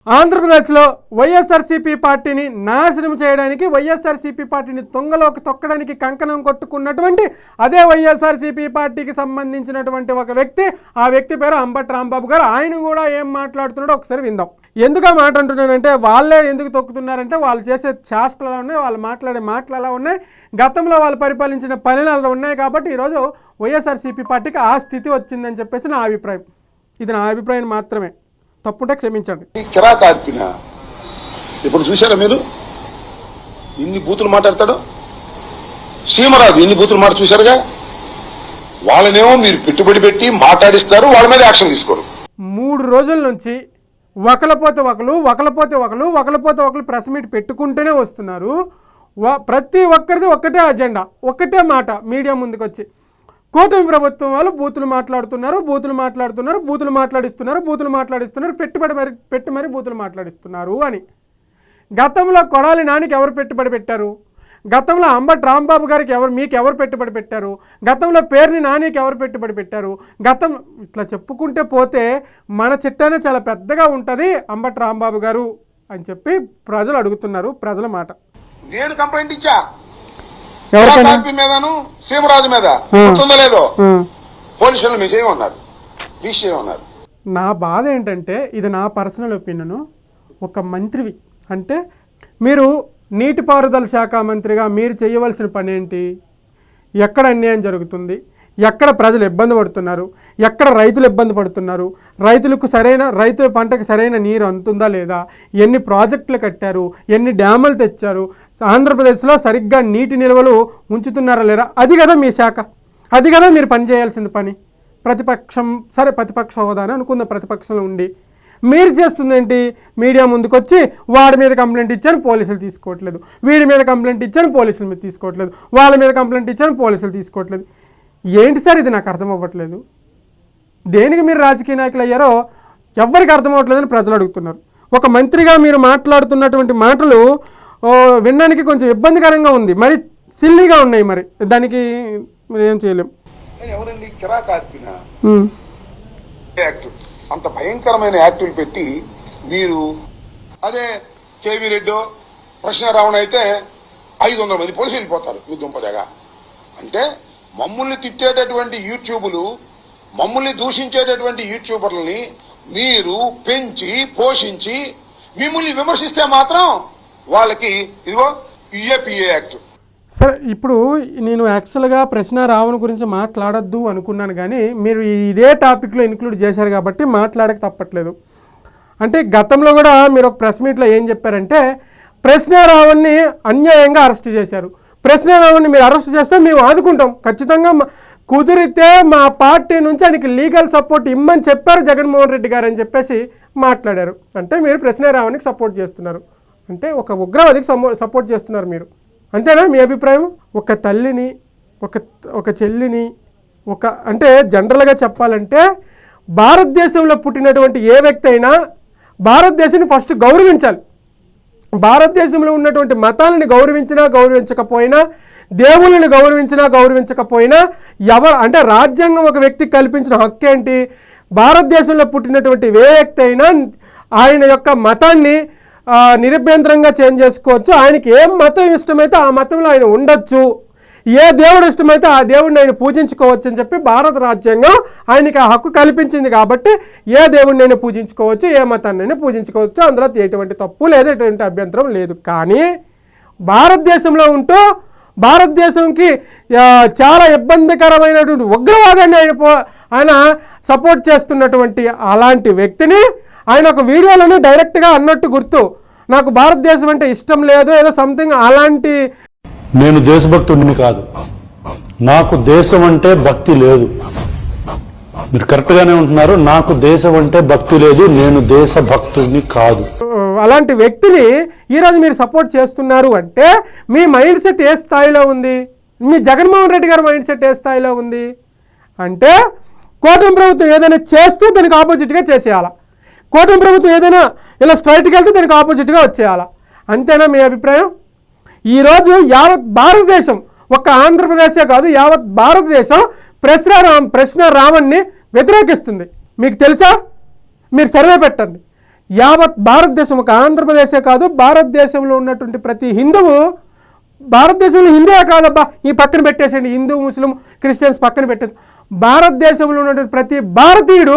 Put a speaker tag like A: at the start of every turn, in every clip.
A: ఆంధ్రప్రదేశ్లో వైఎస్ఆర్సీపీ పార్టీని నాశనం చేయడానికి, వైఎస్ఆర్సీపీ పార్టీని తొంగలోకి తొక్కడానికి కంకణం కొట్టుకున్నటువంటి అదే వైఎస్ఆర్సీపీ పార్టీకి సంబంధించినటువంటి ఒక వ్యక్తి, ఆ వ్యక్తి పేరు అంబటి రాంబాబు గారు. ఆయన కూడా ఏం మాట్లాడుతున్నాడో ఒకసారి విందాం. ఎందుకు ఆ మాట అంటున్నానంటే, వాళ్ళే ఎందుకు తొక్కుతున్నారంటే వాళ్ళు చేసే చేష్టలు ఉన్నాయి, వాళ్ళు మాట్లాడే మాటలు అలా ఉన్నాయి, గతంలో వాళ్ళు పరిపాలించిన పనులు అలా ఉన్నాయి. కాబట్టి ఈరోజు వైఎస్ఆర్సీపీ పార్టీకి ఆ స్థితి వచ్చిందని చెప్పేసి నా అభిప్రాయం. ఇది నా అభిప్రాయం మాత్రమే, తప్పుంటే క్షమించండి.
B: కిరాక్ ఆర్పిన ఇప్పుడు చూసారా మీరు, ఇన్ని బూతులు మాట్లాడతాడు సీమరాజు, ఇన్ని బూతులు మాట చూశారుగా. వాళ్ళనేమో మీరు పెట్టుబడి పెట్టి మాట్లాడిస్తారు, వాళ్ళ మీద యాక్షన్ తీసుకోరు.
A: 3 రోజుల నుంచి ఒకలపోతే ఒకరు ప్రెస్ మీట్ పెట్టుకుంటూనే వస్తున్నారు. ప్రతి ఒక్కరిది ఒక్కటే అజెండా, ఒక్కటే మాట మీడియా ముందుకు వచ్చి, కూటమి ప్రభుత్వం వాళ్ళు బూతులు మాట్లాడుతున్నారు, బూతులు మాట్లాడిస్తున్నారు, పెట్టి మరి బూతులు మాట్లాడిస్తున్నారు అని. గతంలో కొడాలి నానికి ఎవరు పెట్టుబడి పెట్టారు? గతంలో అంబటి రాంబాబు గారికి మీకు ఎవరు పెట్టుబడి పెట్టారు? గతంలో పేర్ని నానికి ఎవరు పెట్టుబడి పెట్టారు? ఇట్లా చెప్పుకుంటే పోతే మన చిట్టానే చాలా పెద్దగా ఉంటుంది అంబటి రాంబాబు గారు అని చెప్పి ప్రజలు అడుగుతున్నారు. ప్రజల మాట.
B: నేను కంప్లైంట్ ఇచ్చా మీదను సీమరాజు మీద, లేదో పోలీసులు మీ చేయమన్నారు, రీచ్ చేయమన్నారు.
A: నా బాధ ఏంటంటే, ఇది నా పర్సనల్ ఒపీనియన్. ఒక మంత్రివి అంటే, మీరు నీటిపారుదల శాఖ మంత్రిగా మీరు చేయవలసిన పని ఏంటి? ఎక్కడ అన్యాయం జరుగుతుంది, ఎక్కడ ప్రజలు ఇబ్బంది పడుతున్నారు, ఎక్కడ రైతులు ఇబ్బంది పడుతున్నారు, రైతుల పంటకు సరైన నీరు అందుతుందా లేదా, ఎన్ని ప్రాజెక్టులు కట్టారు, ఎన్ని డ్యాములు తెచ్చారు, ఆంధ్రప్రదేశ్లో సరిగ్గా నీటి నిల్వలు ఉంచుతున్నారా లేరా, అది కదా మీ శాఖ, అది కదా మీరు పనిచేయాల్సింది పని. ప్రతిపక్ష హోదా అని అనుకుందాం, ప్రతిపక్షంలో ఉండి మీరు చేస్తుంది ఏంటి? మీడియా ముందుకు వచ్చి వాడి మీద కంప్లైంట్ ఇచ్చాను పోలీసులు తీసుకోవట్లేదు, వీడి మీద కంప్లైంట్ ఇచ్చాను పోలీసుల మీద తీసుకోవట్లేదు, వాళ్ళ మీద కంప్లైంట్ ఇచ్చాను పోలీసులు తీసుకోవట్లేదు. ఏంటి సార్ ఇది? నాకు అర్థం అవ్వట్లేదు. దేనికి మీరు రాజకీయ నాయకులు అయ్యారో ఎవ్వరికి అర్థం అవ్వట్లేదని ప్రజలు అడుగుతున్నారు. ఒక మంత్రిగా మీరు మాట్లాడుతున్నటువంటి మాటలు వినడానికి కొంచెం ఇబ్బందికరంగా ఉంది, మరి సిల్లీగా ఉన్నాయి, మరి దానికి మీరు ఏం చేయలేం.
B: ఎవరండి కిరాక్ ఆర్పిన యాక్ట్, అంత భయంకరమైన యాక్టులు పెట్టి మీరు, అదే కేవీ రెడ్డి ప్రశ్న రావణ అయితే 500 మంది పోలీసులు వెళ్ళిపోతారు మీ దుంపదగా. అంటే మమ్మల్ని తిట్టేటటువంటి యూట్యూబులు, మమ్మల్ని దూషించేటటువంటి యూట్యూబర్లని మీరు పెంచి పోషించి మిమ్మల్ని విమర్శిస్తే మాత్రం వాళ్ళకి ఇదిగో యుఏపిఏ యాక్ట్.
A: సరే, ఇప్పుడు నేను యాక్చువల్గా ప్రశ్న రావణ గురించి మాట్లాడద్దు అనుకున్నాను, కానీ మీరు ఇదే టాపిక్లో ఇంక్లూడ్ చేశారు కాబట్టి మాట్లాడక తప్పట్లేదు. అంటే గతంలో కూడా మీరు ఒక ప్రెస్ మీట్లో ఏం చెప్పారంటే, ప్రశ్న రావణ్ని అన్యాయంగా అరెస్ట్ చేశారు, ప్రశ్న రావణ్ని మీరు అరెస్ట్ చేస్తే మేము ఆదుకుంటాం, ఖచ్చితంగా కుదిరితే మా పార్టీ నుంచి ఆయనకి లీగల్ సపోర్ట్ ఇమ్మని చెప్పారు జగన్మోహన్ రెడ్డి గారు అని చెప్పేసి మాట్లాడారు. అంటే మీరు ప్రశ్న రావణ్కి సపోర్ట్ చేస్తున్నారు, అంటే ఒక ఉగ్రవాదికి సపోర్ట్ చేస్తున్నారు మీరు, అంతేనా మీ అభిప్రాయం? ఒక తల్లిని, ఒక చెల్లిని, అంటే జనరల్గా చెప్పాలంటే భారతదేశంలో పుట్టినటువంటి ఏ వ్యక్తి అయినా భారతదేశాన్ని ఫస్ట్ గౌరవించాలి. భారతదేశంలో ఉన్నటువంటి మతాలను గౌరవించకపోయినా, దేవుళ్ళని గౌరవించకపోయినా అంటే రాజ్యాంగం ఒక వ్యక్తికి కల్పించిన హక్కు ఏంటి? భారతదేశంలో పుట్టినటువంటి ఏ వ్యక్తి అయినా ఆయన యొక్క మతాన్ని నిరభ్యంతరంగా చేంజ్ చేసుకోవచ్చు, ఆయనకి ఏం మతం ఇష్టమైతే ఆ మతంలో ఆయన ఉండొచ్చు, ఏ దేవుడు ఇష్టమైతే ఆ దేవుడిని ఆయన పూజించుకోవచ్చు అని చెప్పి భారత రాజ్యాంగం ఆయనకి ఆ హక్కు కల్పించింది. కాబట్టి ఏ దేవుడిని అయినా పూజించుకోవచ్చు, ఏ మతాన్ని అయినా పూజించుకోవచ్చు, అందులో ఎటువంటి తప్పు లేదు, ఎటువంటి అభ్యంతరం లేదు. కానీ భారతదేశంలో ఉంటూ భారతదేశంకి చాలా ఇబ్బందికరమైనటువంటి ఉగ్రవాదాన్ని ఆయన సపోర్ట్ చేస్తున్నటువంటి అలాంటి వ్యక్తిని ఆయన ఒక వీడియోలోనే డైరెక్ట్గా అన్నట్టు గుర్తు, నాకు భారతదేశం అంటే ఇష్టం లేదు, ఏదో సంథింగ్ అలాంటి.
C: నేను దేశభక్తుడిని కాదు, నాకు దేశం అంటే భక్తి లేదు. మీరు కరెక్ట్గానే ఉంటున్నారు, నాకు దేశం అంటే భక్తి లేదు, నేను దేశభక్తుడిని కాదు.
A: అలాంటి వ్యక్తిని ఈరోజు మీరు సపోర్ట్ చేస్తున్నారు అంటే మీ మైండ్ సెట్ ఏ స్థాయిలో ఉంది? మీ జగన్మోహన్ రెడ్డి గారి మైండ్ సెట్ ఏ స్థాయిలో ఉంది అంటే, కూటమి ప్రభుత్వం ఏదైనా చేస్తే దానికి ఆపోజిట్గా చేసేయాలా, కూటమి ప్రభుత్వం ఏదైనా ఇలా స్ట్రైట్కి వెళ్తే దానికి ఆపోజిట్గా వచ్చేయాలా, అంతేనా మీ అభిప్రాయం? ఈరోజు యావత్ భారతదేశం, ఒక్క ఆంధ్రప్రదేశే కాదు, యావత్ భారతదేశం ప్రశ్న రావణ్ని వ్యతిరేకిస్తుంది. మీకు తెలుసా? మీరు సర్వే పెట్టండి. యావత్ భారతదేశం, ఒక ఆంధ్రప్రదేశే కాదు, భారతదేశంలో ఉన్నటువంటి ప్రతి హిందువు, భారతదేశంలో హిందువే కాదబ్బా ఈ పక్కన పెట్టేసండి, హిందూ ముస్లిం క్రిస్టియన్స్ పక్కన పెట్టేసి, భారతదేశంలో ఉన్నటువంటి ప్రతి భారతీయుడు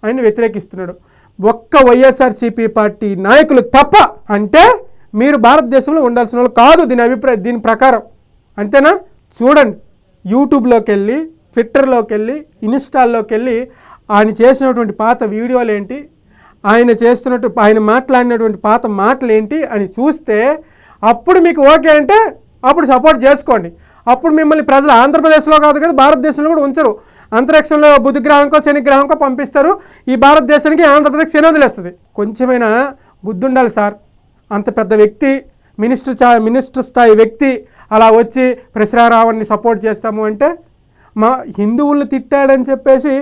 A: ఆయన్ని వ్యతిరేకిస్తున్నాడు. ఒక్క వైఎస్ఆర్సీపీ పార్టీ నాయకులు తప్ప. అంటే మీరు భారతదేశంలో ఉండాల్సిన వాళ్ళు కాదు దీని ప్రకారం. అంతేనా? చూడండి, యూట్యూబ్లోకి వెళ్ళి, ట్విట్టర్లోకి వెళ్ళి, ఇన్స్టాల్లోకి వెళ్ళి ఆయన చేసినటువంటి పాత వీడియోలు ఏంటి, ఆయన మాట్లాడినటువంటి పాత మాటలు ఏంటి అని చూస్తే అప్పుడు మీకు ఓకే అంటే అప్పుడు సపోర్ట్ చేసుకోండి. అప్పుడు మిమ్మల్ని ప్రజలు ఆంధ్రప్రదేశ్లో కాదు కదా, భారతదేశంలో కూడా ఉంచరు. అంతరిక్షంలో బుధగ్రహంకో శనిగ్రహంకో పంపిస్తారు. ఈ భారతదేశానికి ఆంధ్రప్రదేశ్ శనోదిలేస్తుంది. కొంచెమైనా బుద్ధి ఉండాలి సార్. అంత పెద్ద వ్యక్తి, మినిస్టర్ స్థాయి వ్యక్తి అలా వచ్చి ప్రశ్నారావణ్ని సపోర్ట్ చేస్తాము అంటే, మా హిందువుల్ని తిట్టాడని చెప్పేసి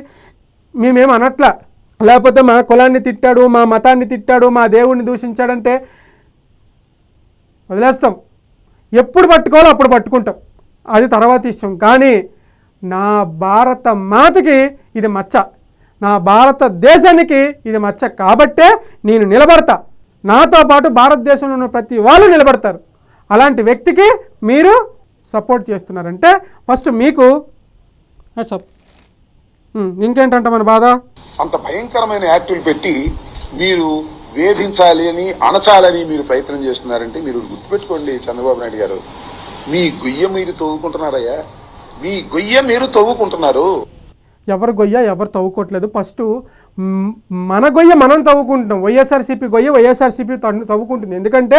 A: మేమేం అనట్లా, లేకపోతే మా కులాన్ని తిట్టాడు, మా మతాన్ని తిట్టాడు, మా దేవుడిని దూషించాడంటే వదిలేస్తాం. ఎప్పుడు పట్టుకోవాలో అప్పుడు పట్టుకుంటాం, అది తర్వాత ఇష్టం. కానీ నా భారత మాతకి ఇది మచ్చ, నా భారతదేశానికి ఇది మచ్చ. కాబట్టే నేను నిలబడతా, నాతో పాటు భారతదేశంలో ఉన్న ప్రతి వాళ్ళు నిలబడతారు. అలాంటి వ్యక్తికి మీరు సపోర్ట్ చేస్తున్నారంటే ఫస్ట్ మీకు ఇంకేంటంట మన బాధ.
B: అంత భయంకరమైన యాక్టులు పెట్టి మీరు వేధించాలి అని, అణచాలని మీరు ప్రయత్నం చేస్తున్నారంటే మీరు గుర్తుపెట్టుకోండి చంద్రబాబు నాయుడు గారు, మీ గొయ్య మీరు తవ్వుకుంటున్నారయ్యా, మీ గొయ్య మీరు తవ్వుకుంటున్నారు.
A: ఎవరు గొయ్య ఎవరు తవ్వుకోవట్లేదు. ఫస్ట్ మన గొయ్య మనం తవ్వుకుంటున్నాం. వైఎస్ఆర్సీపీ గొయ్య వైఎస్ఆర్సీపీ తవ్వుకుంటుంది. ఎందుకంటే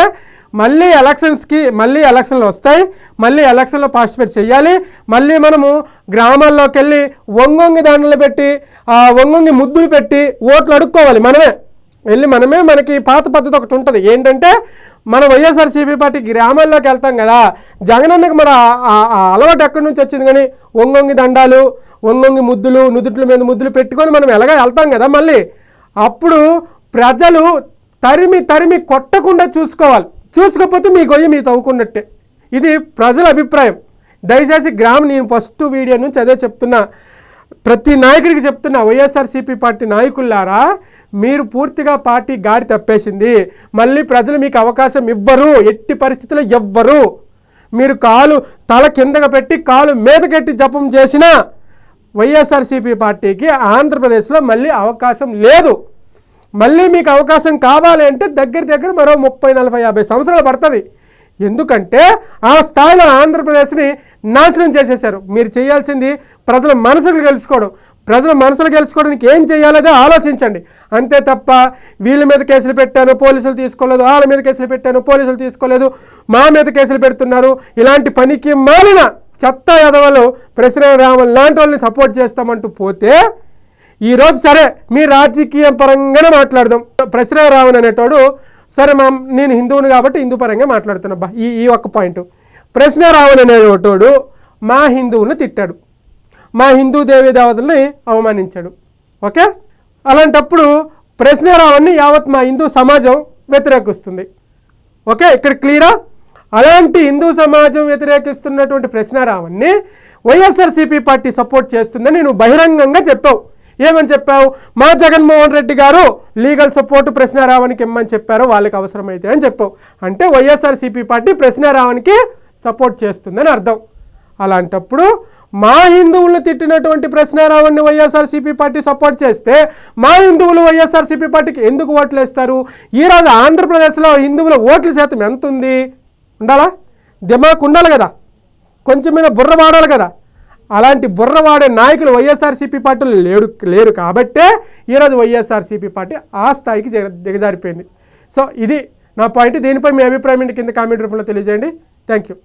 A: మళ్ళీ ఎలక్షన్లు వస్తాయి, మళ్ళీ ఎలక్షన్లో పార్టిసిపేట్ చేయాలి. మళ్ళీ మనము గ్రామాల్లోకి వెళ్ళి వంగొంగి దండలు పెట్టి, ఆ వంగొంగి ముద్దులు పెట్టి ఓట్లు అడుక్కోవాలి. మనమే మనకి పాత పద్ధతి ఒకటి ఉంటుంది. ఏంటంటే మన వైఎస్ఆర్సీపీ పార్టీ గ్రామాల్లోకి వెళ్తాం కదా, జగనన్నకి మన అలవాటు ఎక్కడి నుంచి వచ్చింది. కానీ వంగొంగి దండాలు, వంగొంగి ముద్దులు, నుదుట్ల మీద ముద్దులు పెట్టుకొని మనం ఎలాగ వెళ్తాం కదా, మళ్ళీ అప్పుడు ప్రజలు తరిమి కొట్టకుండా చూసుకోవాలి. చూసుకోకపోతే మీ గొయ్యి మీ తవ్వుకున్నట్టే. ఇది ప్రజల అభిప్రాయం. దయచేసి నేను ఫస్ట్ వీడియో నుంచి అదే చెప్తున్నా, ప్రతి నాయకుడికి చెప్తున్నా, వైఎస్ఆర్సీపీ పార్టీ నాయకులారా, మీరు పూర్తిగా పార్టీ గాడి తప్పేసింది. మళ్ళీ ప్రజలు మీకు అవకాశం ఇవ్వరు, ఎట్టి పరిస్థితుల్లో ఇవ్వరు. మీరు తల కిందగా పెట్టి కాలు మీదకెట్టి జపం చేసినా వైఎస్ఆర్సీపీ పార్టీకి ఆంధ్రప్రదేశ్లో మళ్ళీ అవకాశం లేదు. మళ్ళీ మీకు అవకాశం కావాలి అంటే దగ్గర మరో 30, 40, 50 సంవత్సరాలు పడుతుంది. ఎందుకంటే ఆ స్థాయిలో ఆంధ్రప్రదేశ్ని నాశనం చేసేశారు. మీరు చేయాల్సింది ప్రజల మనసులు గెలుచుకోవడం. ప్రజల మనసులు గెలుచుకోవడానికి ఏం చేయాలదో ఆలోచించండి. అంతే తప్ప వీళ్ళ మీద కేసులు పెట్టాను పోలీసులు తీసుకోలేదు, వాళ్ళ మీద కేసులు పెట్టాను పోలీసులు తీసుకోలేదు, మా మీద కేసులు పెడుతున్నారు, ఇలాంటి పనికి మాలిన చెత్త ఎదవలు ప్రశ్నారావణ్ లాంటి వాళ్ళని సపోర్ట్ చేస్తామంటూ పోతే, ఈరోజు సరే మీ రాజకీయ పరంగానే మాట్లాడదాం. ప్రశ్నారావణ్ అనేటోడు సరే నేను హిందువుని కాబట్టి హిందూ పరంగా మాట్లాడుతున్నా. ఈ ఒక్క పాయింట్, ప్రశ్నారావణ్ అనేటోడు మా హిందువులను తిట్టాడు, మా హిందూ దేవీ దేవతల్ని అవమానించాడు. ఓకే, అలాంటప్పుడు ప్రశ్నారావణ్ని యావత్ మా హిందూ సమాజం వ్యతిరేకిస్తుంది. ఓకే, ఇక్కడ క్లియరా? అలాంటి హిందూ సమాజం వ్యతిరేకిస్తున్నటువంటి ప్రశ్నారావణ్ని వైఎస్ఆర్సీపీ పార్టీ సపోర్ట్ చేస్తుందని నేను బహిరంగంగా చెప్పావు. ఏమని చెప్పావు? మా జగన్మోహన్ రెడ్డి గారు లీగల్ సపోర్ట్ ప్రశ్నారావణ్కి ఇమ్మని చెప్పారు, వాళ్ళకి అవసరమైతే అని చెప్పావు. అంటే వైఎస్ఆర్సీపీ పార్టీ ప్రశ్నారావణ్కి సపోర్ట్ చేస్తుందని అర్థం. అలాంటప్పుడు మా హిందువులను తిట్టినటువంటి ప్రశ్నారావణ్ని వైఎస్ఆర్సీపీ పార్టీ సపోర్ట్ చేస్తే మా హిందువులు వైఎస్ఆర్సీపీ పార్టీకి ఎందుకు ఓట్లు వేస్తారు? ఈరోజు ఆంధ్రప్రదేశ్లో హిందువుల ఓట్ల శాతం ఎంత ఉంది? ఉండాలా? దిమాక్ ఉండాలి కదా, కొంచెం మీద బుర్ర వాడాలి కదా. అలాంటి బుర్ర వాడే నాయకులు వైఎస్ఆర్సీపీ పార్టీలు లేరు కాబట్టే ఈరోజు వైఎస్ఆర్సీపీ పార్టీ ఆ స్థాయికి దిగజారిపోయింది. సో ఇది నా పాయింట్. దీనిపై మీ అభిప్రాయం కింద కామెంట్ రూపంలో తెలియజేయండి. Thank you.